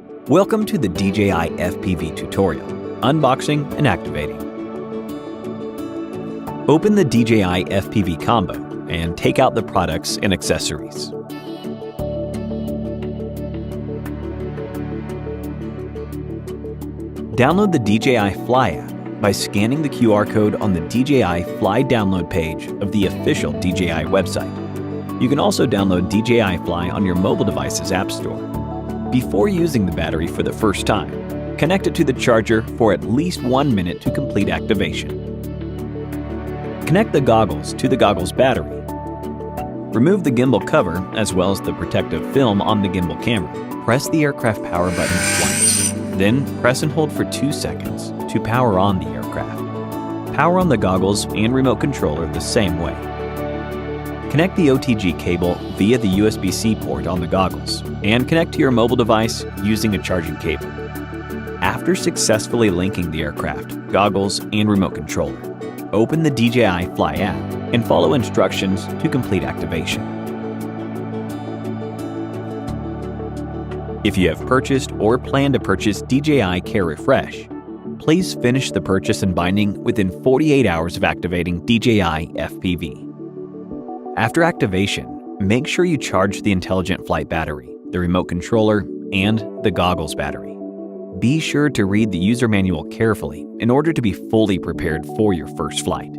Welcome to the DJI FPV tutorial, unboxing and activating. Open the DJI FPV combo and take out the products and accessories. Download the DJI FLY app by scanning the QR code on the DJI FLY download page of the official DJI website. You can also download DJI FLY on your mobile device's app store. Before using the battery for the first time, connect it to the charger for at least 1 minute to complete activation. Connect the goggles to the goggles battery. Remove the gimbal cover as well as the protective film on the gimbal camera. Press the aircraft power button twice. Then press and hold for 2 seconds to power on the aircraft. Power on the goggles and remote controller the same way. Connect the OTG cable via the USB-C port on the goggles and connect to your mobile device using a charging cable. After successfully linking the aircraft, goggles, and remote controller, open the DJI FLY app and follow instructions to complete activation. If you have purchased or plan to purchase DJI Care Refresh, please finish the purchase and binding within 48 hours of activating DJI FPV. After activation, make sure you charge the Intelligent Flight battery, the remote controller, and the goggles battery. Be sure to read the user manual carefully in order to be fully prepared for your first flight.